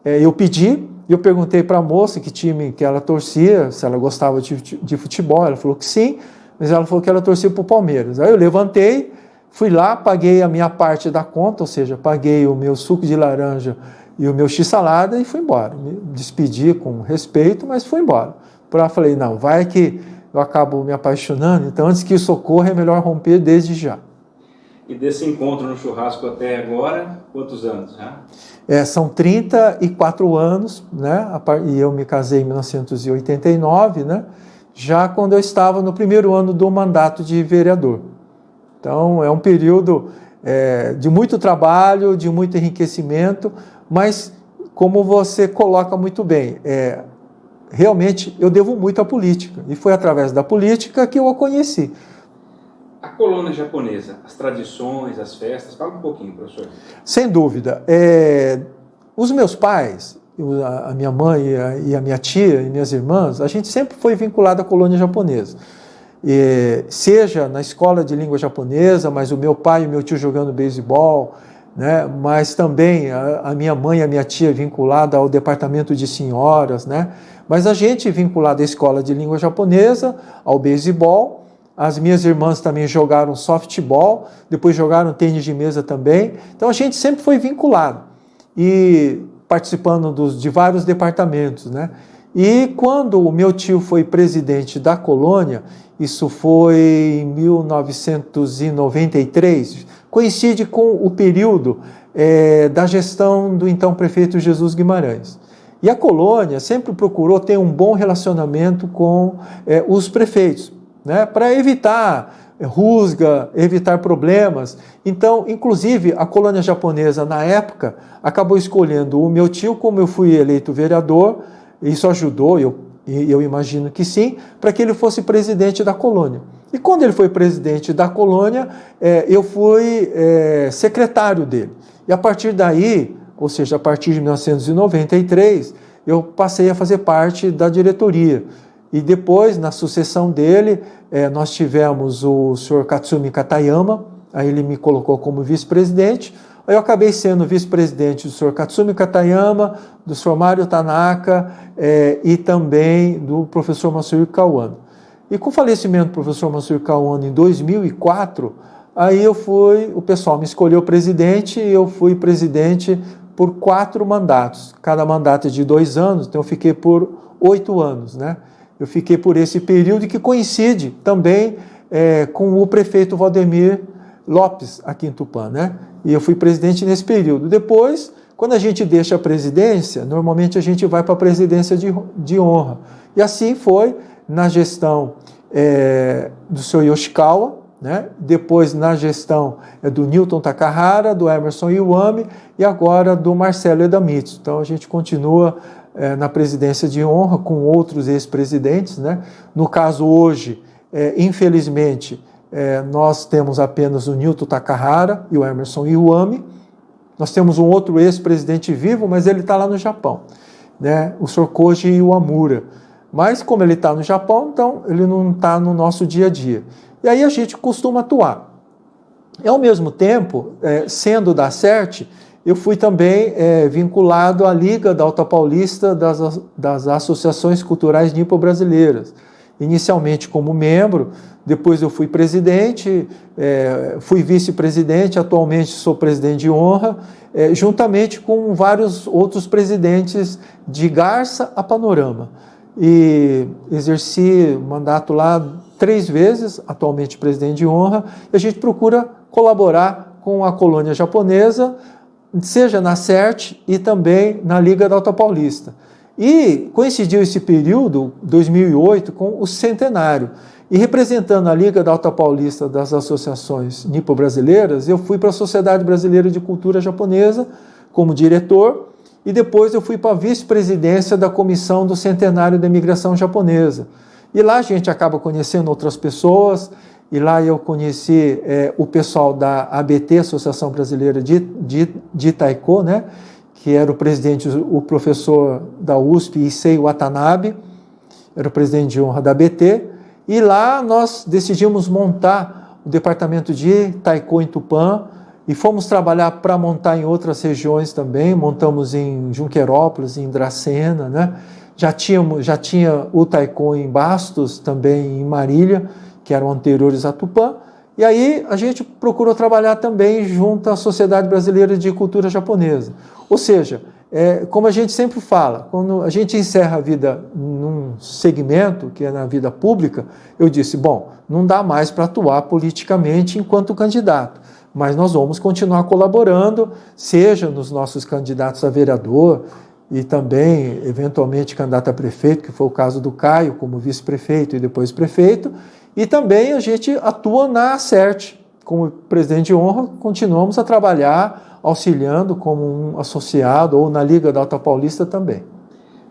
eu pedi, e eu perguntei para a moça que time que ela torcia, se ela gostava de futebol, ela falou que sim, mas ela falou que ela torcia para o Palmeiras. Aí eu levantei, fui lá, paguei a minha parte da conta, ou seja, paguei o meu suco de laranja e o meu x-salada e fui embora. Me despedi com respeito, mas fui embora. Falei, não, vai que eu acabo me apaixonando, então antes que isso ocorra é melhor romper desde já. E desse encontro no churrasco até agora, quantos anos já? São 34 anos, né? E eu me casei em 1989, né? Já quando eu estava no primeiro ano do mandato de vereador. Então, é um período de muito trabalho, de muito enriquecimento, mas, como você coloca muito bem, realmente eu devo muito à política, e foi através da política que eu a conheci. A colônia japonesa, as tradições, as festas, fala um pouquinho, professor. Sem dúvida. Os meus pais, a minha mãe e a minha tia e minhas irmãs, a gente sempre foi vinculado à colônia japonesa. Seja na escola de língua japonesa, mas o meu pai e meu tio jogando beisebol, né? Mas também a minha mãe e a minha tia vinculada ao departamento de senhoras, né? Mas a gente vinculado à escola de língua japonesa, ao beisebol. As minhas irmãs também jogaram softball, depois jogaram tênis de mesa também. Então a gente sempre foi vinculado e participando de vários departamentos, né? E quando o meu tio foi presidente da colônia, isso foi em 1993, coincide com o período da gestão do então prefeito Jesus Guimarães. E a colônia sempre procurou ter um bom relacionamento com os prefeitos, né, para evitar rusga, evitar problemas. Então, inclusive, a colônia japonesa, na época, acabou escolhendo o meu tio, como eu fui eleito vereador, isso ajudou, eu imagino que sim, para que ele fosse presidente da colônia. E quando ele foi presidente da colônia, eu fui secretário dele. E a partir daí, ou seja, a partir de 1993, eu passei a fazer parte da diretoria. E depois, na sucessão dele, nós tivemos o senhor Katsumi Katayama, aí ele me colocou como vice-presidente, aí eu acabei sendo vice-presidente do senhor Katsumi Katayama, do senhor Mário Tanaka e também do professor Masuri Kawano. E com o falecimento do professor Masuri Kawano em 2004, aí o pessoal me escolheu presidente e eu fui presidente por 4 mandatos, cada mandato é de 2 anos, então eu fiquei por 8 anos, né? Eu fiquei por esse período que coincide também com o prefeito Valdemir Lopes, aqui em Tupã, né? E eu fui presidente nesse período. Depois, quando a gente deixa a presidência, normalmente a gente vai para a presidência de honra. E assim foi na gestão do senhor Yoshikawa, né? Depois na gestão do Newton Takahara, do Emerson Iwami e agora do Marcelo Edamitsu. Então a gente continua na presidência de honra com outros ex-presidentes, né? No caso hoje, infelizmente, nós temos apenas o Newton Takahara e o Emerson Iwami. Nós temos um outro ex-presidente vivo, mas ele está lá no Japão, né? O Sr. Koji Iwamura. Mas como ele está no Japão, então ele não está no nosso dia a dia. E aí a gente costuma atuar. E ao mesmo tempo, sendo da CERT, eu fui também vinculado à Liga da Alta Paulista das Associações Culturais Nipo-Brasileiras. Inicialmente como membro, depois eu fui presidente, fui vice-presidente, atualmente sou presidente de honra, juntamente com vários outros presidentes de Garça a Panorama. E exerci mandato lá 3 vezes, atualmente presidente de honra, e a gente procura colaborar com a colônia japonesa, seja na CERT e também na Liga da Alta Paulista. E coincidiu esse período, 2008, com o centenário. E representando a Liga da Alta Paulista das Associações Nipo-Brasileiras, eu fui para a Sociedade Brasileira de Cultura Japonesa como diretor, e depois eu fui para a vice-presidência da Comissão do Centenário da Imigração Japonesa. E lá a gente acaba conhecendo outras pessoas, e lá eu conheci o pessoal da ABT, Associação Brasileira de Taiko, né? Que era o presidente, o professor da USP, Issei Watanabe, era o presidente de honra da ABT, e lá nós decidimos montar o departamento de Taiko em Tupã, e fomos trabalhar para montar em outras regiões também, montamos em Junquerópolis, em Dracena, né? Já tinha o Taiko em Bastos, também em Marília, que eram anteriores a Tupã, e aí a gente procurou trabalhar também junto à Sociedade Brasileira de Cultura Japonesa. Ou seja, como a gente sempre fala, quando a gente encerra a vida num segmento, que é na vida pública, eu disse, bom, não dá mais para atuar politicamente enquanto candidato, mas nós vamos continuar colaborando, seja nos nossos candidatos a vereador e também, eventualmente, candidato a prefeito, que foi o caso do Caio, como vice-prefeito e depois prefeito, e também a gente atua na Acerte. Como presidente de honra, continuamos a trabalhar auxiliando como um associado ou na Liga da Alta Paulista também.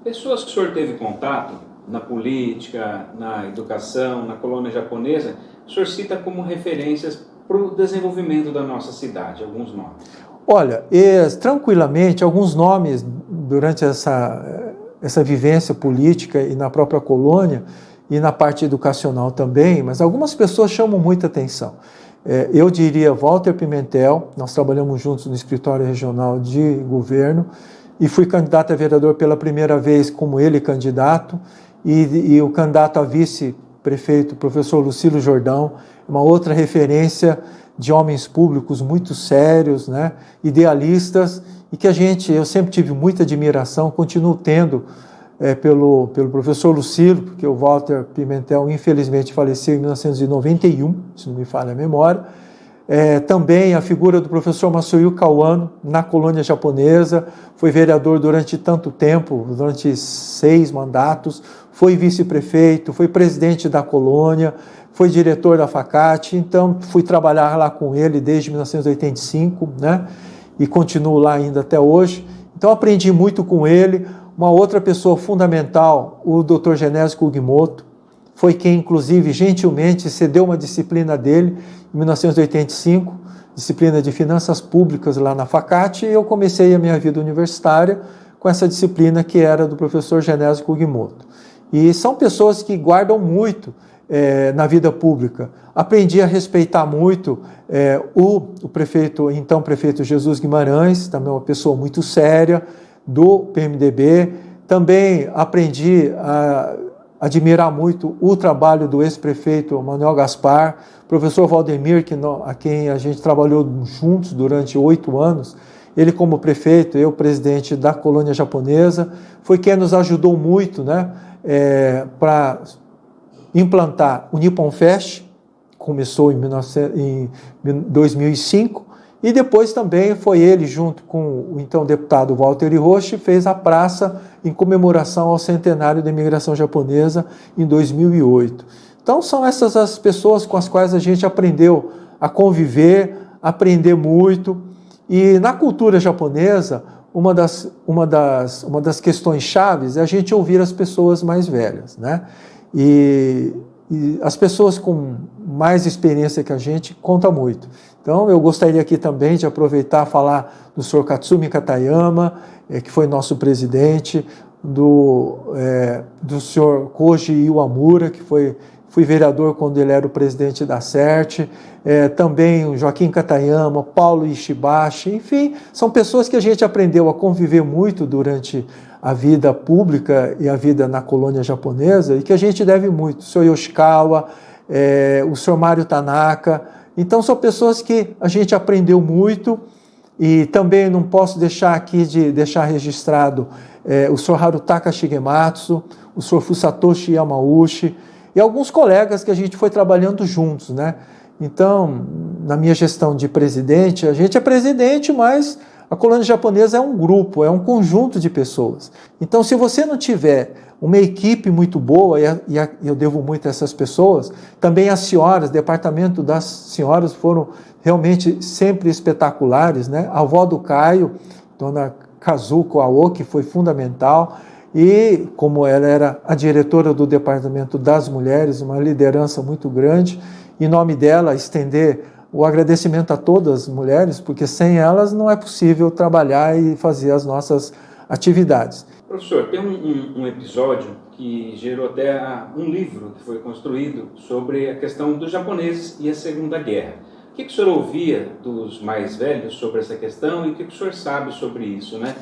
Pessoas que o senhor teve contato na política, na educação, na colônia japonesa, o senhor cita como referências para o desenvolvimento da nossa cidade, alguns nomes? Olha, tranquilamente, alguns nomes durante essa vivência política e na própria colônia e na parte educacional também, mas algumas pessoas chamam muita atenção. Eu diria Walter Pimentel, nós trabalhamos juntos no escritório regional de governo e fui candidato a vereador pela primeira vez como ele candidato e o candidato a vice-prefeito, professor Lucílio Jordão, uma outra referência de homens públicos muito sérios, né, idealistas e que eu sempre tive muita admiração, continuo tendo pelo professor Lucílio, porque o Walter Pimentel infelizmente faleceu em 1991, se não me falha a memória. Também a figura do professor Masuyo Kawano, na colônia japonesa, foi vereador durante tanto tempo, durante 6 mandatos, foi vice-prefeito, foi presidente da colônia, foi diretor da Facate, então fui trabalhar lá com ele desde 1985, né? E continuo lá ainda até hoje. Então aprendi muito com ele. Uma outra pessoa fundamental, o Dr. Genésio Kugimoto, foi quem, inclusive, gentilmente cedeu uma disciplina dele em 1985, disciplina de Finanças Públicas lá na Facate, e eu comecei a minha vida universitária com essa disciplina que era do professor Genésio Kugimoto. E são pessoas que guardam muito na vida pública. Aprendi a respeitar muito o prefeito, então prefeito Jesus Guimarães, também uma pessoa muito séria, do PMDB. Também aprendi a admirar muito o trabalho do ex-prefeito Manuel Gaspar, professor Valdemir, a quem a gente trabalhou juntos durante 8 anos, ele como prefeito, eu presidente da colônia japonesa, foi quem nos ajudou muito, né, para implantar o Nippon Fest, começou em 2005, e depois também foi ele, junto com o então deputado Walter Hiroshi, fez a praça em comemoração ao centenário da imigração japonesa em 2008. Então são essas as pessoas com as quais a gente aprendeu a conviver, aprender muito. E na cultura japonesa, uma das questões chaves é a gente ouvir as pessoas mais velhas, né? E as pessoas com mais experiência que a gente conta muito. Então, eu gostaria aqui também de aproveitar e falar do Sr. Katsumi Katayama, que foi nosso presidente, do Sr. Koji Iwamura, que fui vereador quando ele era o presidente da Acerte, também o Joaquim Katayama, Paulo Ishibashi, enfim, são pessoas que a gente aprendeu a conviver muito durante a vida pública e a vida na colônia japonesa e que a gente deve muito. O Sr. Yoshikawa, o Sr. Mário Tanaka. Então, são pessoas que a gente aprendeu muito e também não posso deixar aqui de deixar registrado o Sr. Harutaka Shigematsu, o Sr. Fusatoshi Yamauchi e alguns colegas que a gente foi trabalhando juntos, né? Então, na minha gestão de presidente, a gente é presidente, mas a colônia japonesa é um grupo, é um conjunto de pessoas. Então, se você não tiver uma equipe muito boa, e eu devo muito a essas pessoas, também as senhoras, o departamento das senhoras foram realmente sempre espetaculares, né? A avó do Caio, dona Kazuko Aoki, foi fundamental, e como ela era a diretora do departamento das mulheres, uma liderança muito grande, em nome dela, estender o agradecimento a todas as mulheres, porque sem elas não é possível trabalhar e fazer as nossas atividades. Professor, tem um episódio que gerou até um livro que foi construído sobre a questão dos japoneses e a Segunda Guerra. O que o senhor ouvia dos mais velhos sobre essa questão e o que o senhor sabe sobre isso, né?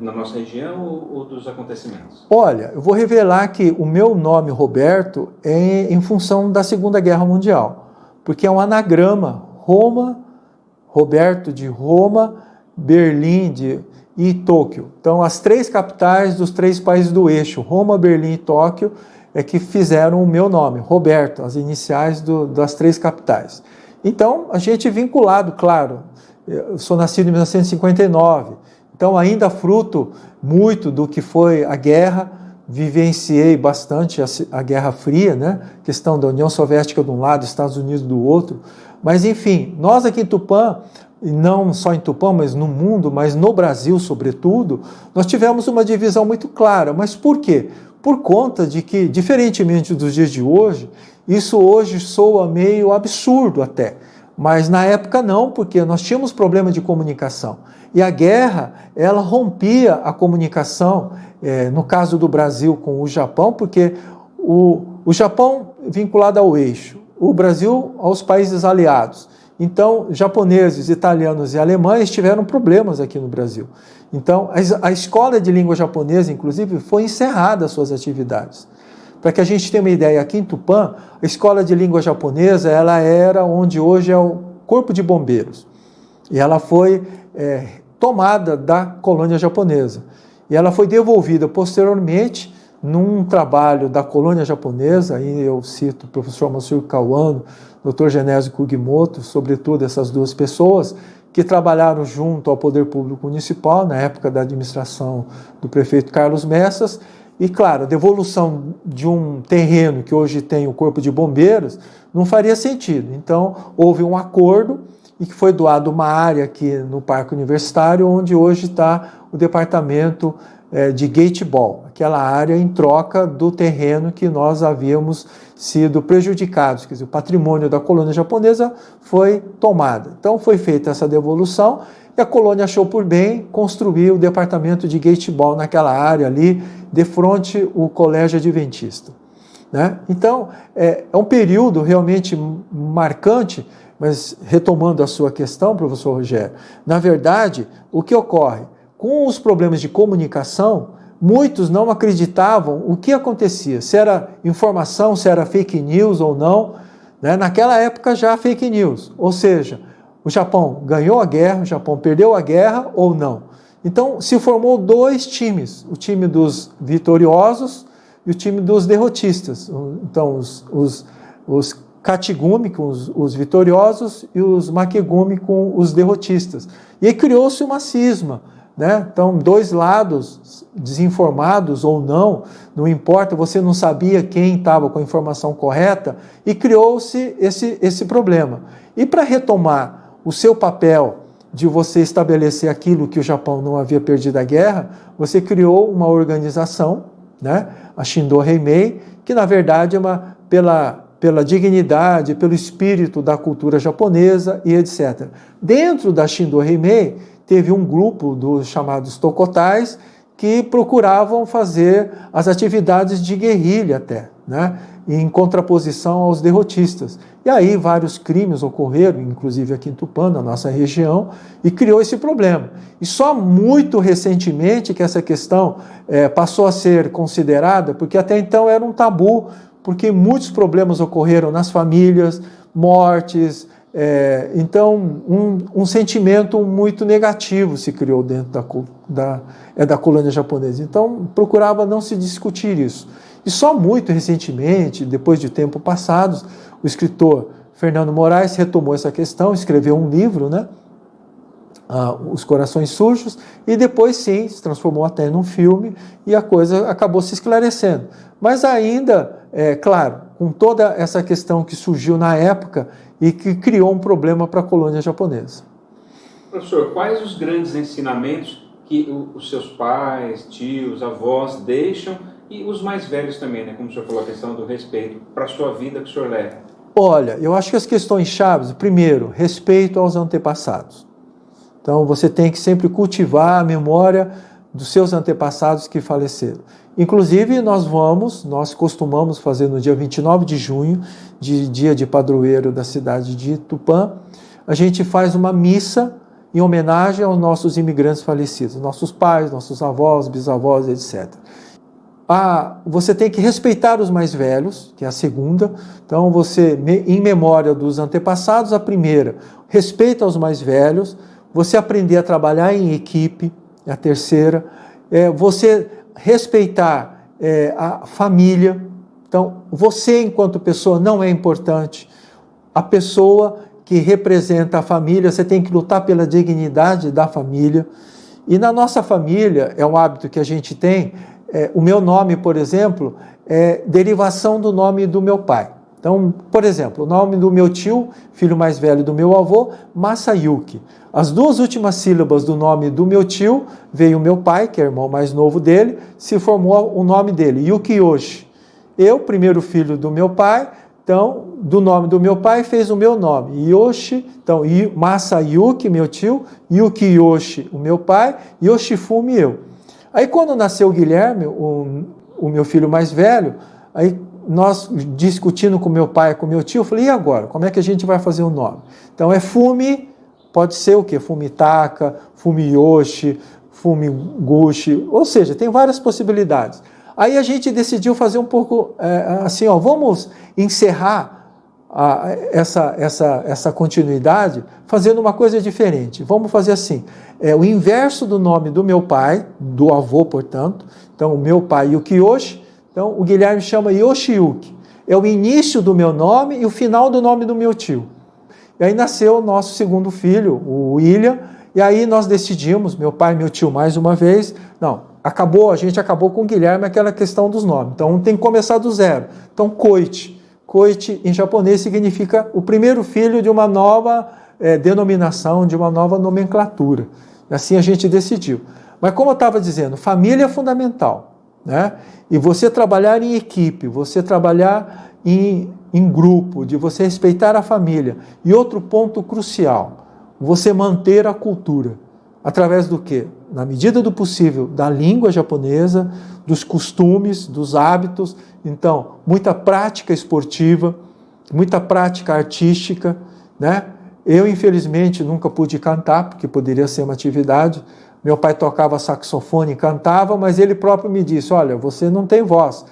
Na nossa região ou dos acontecimentos? Olha, eu vou revelar que o meu nome, Roberto, é em função da Segunda Guerra Mundial, porque é um anagrama, Roma, Roberto de Roma, Berlim e Tóquio. Então, as 3 capitais dos 3 países do eixo, Roma, Berlim e Tóquio, é que fizeram o meu nome, Roberto, as iniciais das 3 capitais. Então, a gente vinculado, claro, eu sou nascido em 1959, então ainda fruto muito do que foi a guerra, vivenciei bastante a Guerra Fria, né? Questão da União Soviética de um lado, Estados Unidos do outro, mas enfim, nós aqui em Tupã, e não só em Tupã, mas no mundo, mas no Brasil sobretudo, nós tivemos uma divisão muito clara. Mas por quê? Por conta de que, diferentemente dos dias de hoje, isso hoje soa meio absurdo até, mas na época não, porque nós tínhamos problema de comunicação. E a guerra, ela rompia a comunicação, no caso do Brasil com o Japão, porque o Japão vinculado ao eixo, o Brasil aos países aliados. Então, japoneses, italianos e alemães tiveram problemas aqui no Brasil. Então, a escola de língua japonesa, inclusive, foi encerrada as suas atividades. Para que a gente tenha uma ideia, aqui em Tupã, a escola de língua japonesa, ela era onde hoje é o Corpo de Bombeiros. E ela foi tomada da colônia japonesa. E ela foi devolvida posteriormente num trabalho da colônia japonesa, aí eu cito o professor Masaru Kawano, Dr. Genésio Kugimoto, sobretudo essas 2 pessoas, que trabalharam junto ao Poder Público Municipal, na época da administração do prefeito Carlos Messas, e claro, a devolução de um terreno que hoje tem o Corpo de Bombeiros não faria sentido. Então, houve um acordo e que foi doado uma área aqui no Parque Universitário, onde hoje está o departamento de Gateball, aquela área em troca do terreno que nós havíamos sido prejudicados, quer dizer, o patrimônio da colônia japonesa foi tomado. Então foi feita essa devolução e a colônia achou por bem construir o departamento de Gateball naquela área ali, de frente ao Colégio Adventista. Né? Então é um período realmente marcante, mas retomando a sua questão, professor Rogério, na verdade, o que ocorre? Com os problemas de comunicação, muitos não acreditavam o que acontecia, se era informação, se era fake news ou não. Né? Naquela época já fake news, ou seja, o Japão ganhou a guerra, o Japão perdeu a guerra ou não. Então se formou 2 times, o time dos vitoriosos e o time dos derrotistas. Então os Kachigumi com os vitoriosos e os Makegumi com os derrotistas. E aí criou-se uma cisma. Né? Então, 2 lados, desinformados ou não importa, você não sabia quem estava com a informação correta, e criou-se esse problema. E para retomar o seu papel de você estabelecer aquilo que o Japão não havia perdido a guerra, você criou uma organização, né? A Shindo Heimei, que na verdade é pela dignidade, pelo espírito da cultura japonesa e etc. Dentro da Shindo Heimei, teve um grupo dos chamados Tokotais que procuravam fazer as atividades de guerrilha até, né? Em contraposição aos derrotistas. E aí vários crimes ocorreram, inclusive aqui em Tupã, na nossa região, e criou esse problema. E só muito recentemente que essa questão passou a ser considerada, porque até então era um tabu, porque muitos problemas ocorreram nas famílias, mortes. Então, um sentimento muito negativo se criou dentro da colônia japonesa. Então, procurava não se discutir isso. E só muito recentemente, depois de tempo passados, o escritor Fernando Moraes retomou essa questão, escreveu um livro, né? Os Corações Sujos, e depois sim, se transformou até num filme, e a coisa acabou se esclarecendo. Mas ainda, claro, com toda essa questão que surgiu na época e que criou um problema para a colônia japonesa. Professor, quais os grandes ensinamentos que os seus pais, tios, avós deixam, e os mais velhos também, né? Como o senhor falou, a questão do respeito para a sua vida que o senhor leva? Olha, eu acho que as questões chaves, primeiro, respeito aos antepassados. Então, você tem que sempre cultivar a memória dos seus antepassados que faleceram. Inclusive, nós costumamos fazer no dia 29 de junho, dia de padroeiro da cidade de Tupã, a gente faz uma missa em homenagem aos nossos imigrantes falecidos, nossos pais, nossos avós, bisavós, etc. Você tem que respeitar os mais velhos, que é a segunda. Então, você, em memória dos antepassados, a primeira, respeita os mais velhos, você aprender a trabalhar em equipe, é a terceira. Você respeitar a família. Então, você enquanto pessoa não é importante. A pessoa que representa a família, você tem que lutar pela dignidade da família. E na nossa família, é um hábito que a gente tem, o meu nome, por exemplo, é derivação do nome do meu pai. Então, por exemplo, o nome do meu tio, filho mais velho do meu avô, Masayuki. As duas últimas sílabas do nome do meu tio, veio o meu pai, que é o irmão mais novo dele, se formou o nome dele, Yukiyoshi. Eu, primeiro filho do meu pai, então, do nome do meu pai, fez o meu nome, Yoshi, então, Masayuki, meu tio, Yukiyoshi, o meu pai, Yoshifumi, eu. Aí, quando nasceu o Guilherme, o meu filho mais velho, aí nós discutindo com meu pai e com meu tio, eu falei, e agora? Como é que a gente vai fazer o nome? Então, é Fumi, pode ser o quê? Fumitaka, Fumiyoshi, Fumiguchi, ou seja, tem várias possibilidades. Aí a gente decidiu fazer um pouco assim, vamos encerrar essa continuidade fazendo uma coisa diferente. Vamos fazer assim, o inverso do nome do meu pai, do avô, portanto. Então, o meu pai Yukiyoshi, então o Guilherme chama Yoshiyuki. É o início do meu nome e o final do nome do meu tio. E aí nasceu o nosso segundo filho, o William, e aí nós decidimos, meu pai e meu tio mais uma vez, a gente acabou com o Guilherme, aquela questão dos nomes. Então tem que começar do zero. Então Koichi. Koichi em japonês significa o primeiro filho de uma nova denominação, de uma nova nomenclatura. E assim a gente decidiu. Mas como eu estava dizendo, família é fundamental, né? E você trabalhar em equipe, você trabalhar em grupo, de você respeitar a família. E outro ponto crucial, você manter a cultura. Através do quê? Na medida do possível, da língua japonesa, dos costumes, dos hábitos. Então, muita prática esportiva, muita prática artística, né? Eu, infelizmente, nunca pude cantar, porque poderia ser uma atividade. Meu pai tocava saxofone e cantava, mas ele próprio me disse, olha, você não tem voz,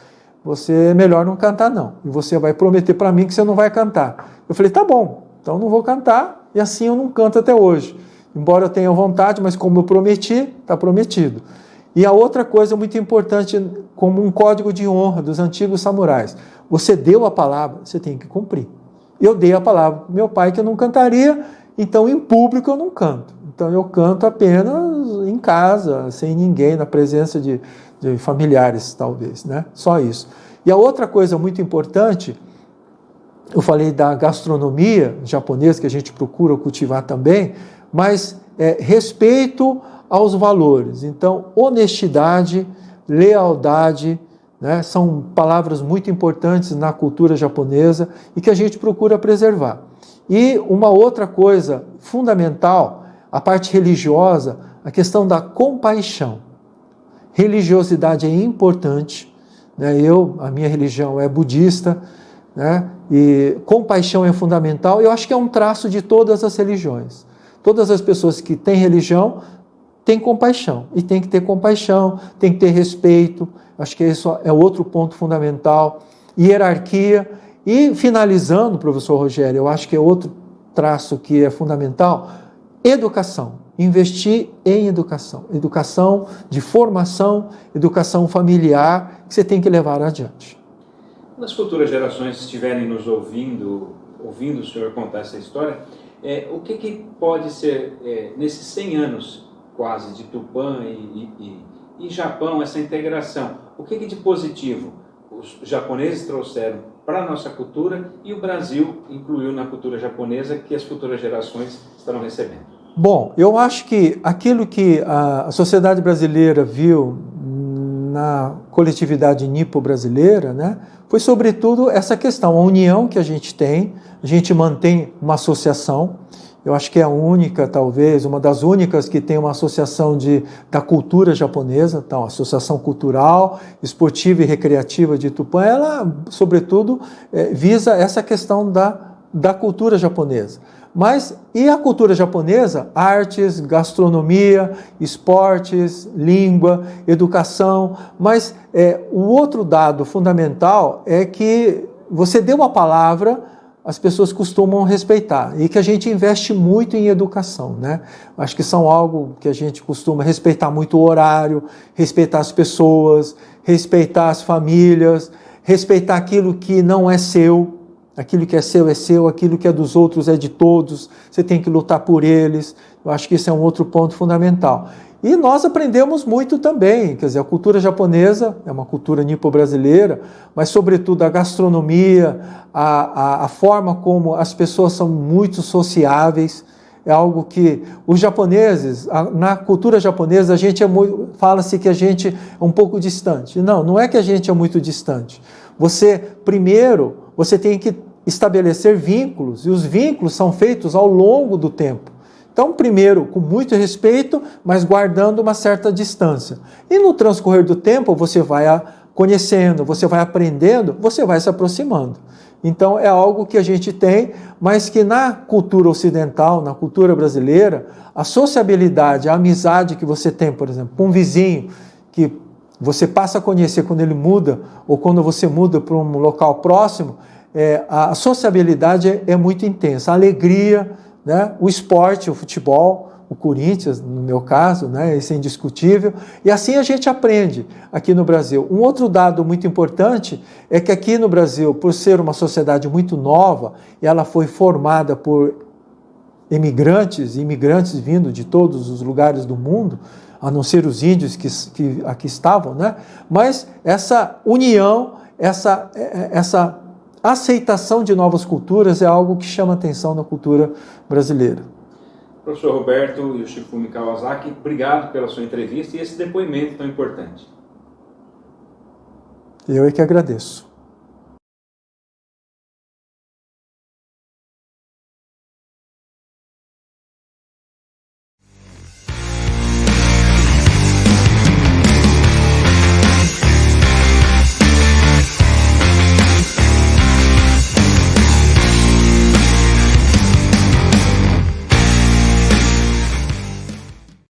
você é melhor não cantar não, e você vai prometer para mim que você não vai cantar. Eu falei, tá bom, então não vou cantar, e assim eu não canto até hoje. Embora eu tenha vontade, mas como eu prometi, está prometido. E a outra coisa muito importante, como um código de honra dos antigos samurais, você deu a palavra, você tem que cumprir. Eu dei a palavra para meu pai que eu não cantaria, então em público eu não canto. Então eu canto apenas em casa, sem ninguém, na presença de familiares, talvez, né? Só isso. E a outra coisa muito importante, eu falei da gastronomia japonesa, que a gente procura cultivar também, mas respeito aos valores. Então, honestidade, lealdade, né, são palavras muito importantes na cultura japonesa e que a gente procura preservar. E uma outra coisa fundamental, a parte religiosa, a questão da compaixão. Religiosidade é importante, né? A minha religião é budista, né? E compaixão é fundamental. Eu acho que é um traço de todas as religiões. Todas as pessoas que têm religião têm compaixão, e tem que ter compaixão, tem que ter respeito. Acho que isso é outro ponto fundamental. Hierarquia. E finalizando, professor Rogério, eu acho que é outro traço que é fundamental, educação. Investir em educação. Educação de formação, educação familiar, que você tem que levar adiante. Quando as futuras gerações estiverem nos ouvindo o senhor contar essa história, o que pode ser, nesses 100 anos quase de Tupã e Japão, essa integração, o que de positivo os japoneses trouxeram para a nossa cultura e o Brasil incluiu na cultura japonesa que as futuras gerações estarão recebendo? Bom, eu acho que aquilo que a sociedade brasileira viu na coletividade nipo-brasileira, né, foi sobretudo essa questão, a união que a gente tem, a gente mantém uma associação, eu acho que é a única, talvez, uma das únicas que tem uma associação da cultura japonesa, então, a Associação Cultural, Esportiva e Recreativa de Tupã, ela, sobretudo, visa essa questão da cultura japonesa. Mas, e a cultura japonesa? Artes, gastronomia, esportes, língua, educação. Mas o outro dado fundamental é que você deu uma palavra, as pessoas costumam respeitar e que a gente investe muito em educação, né? Acho que são algo que a gente costuma respeitar muito o horário, respeitar as pessoas, respeitar as famílias, respeitar aquilo que não é seu. Aquilo que é seu, aquilo que é dos outros é de todos, você tem que lutar por eles. Eu acho que esse é um outro ponto fundamental. E nós aprendemos muito também, quer dizer, a cultura japonesa é uma cultura nipo-brasileira, mas sobretudo a gastronomia, a forma como as pessoas são muito sociáveis, é algo que os japoneses, na cultura japonesa, a gente fala-se que a gente é um pouco distante. Não, não é que a gente é muito distante. Primeiro, você tem que estabelecer vínculos, e os vínculos são feitos ao longo do tempo. Então, primeiro, com muito respeito, mas guardando uma certa distância. E no transcorrer do tempo, você vai conhecendo, você vai aprendendo, você vai se aproximando. Então, é algo que a gente tem, mas que na cultura ocidental, na cultura brasileira, a sociabilidade, a amizade que você tem, por exemplo, com um vizinho que você passa a conhecer quando ele muda, ou quando você muda para um local próximo, a sociabilidade é muito intensa, a alegria, né? O esporte, o futebol, o Corinthians, no meu caso, né? Isso é indiscutível, e assim a gente aprende aqui no Brasil. Um outro dado muito importante é que aqui no Brasil, por ser uma sociedade muito nova, e ela foi formada por imigrantes vindo de todos os lugares do mundo, a não ser os índios que aqui estavam, né? Mas essa união, essa aceitação de novas culturas é algo que chama atenção na cultura brasileira. Professor Roberto Yoshifumi Kawasaki, obrigado pela sua entrevista e esse depoimento tão importante. Eu é que agradeço.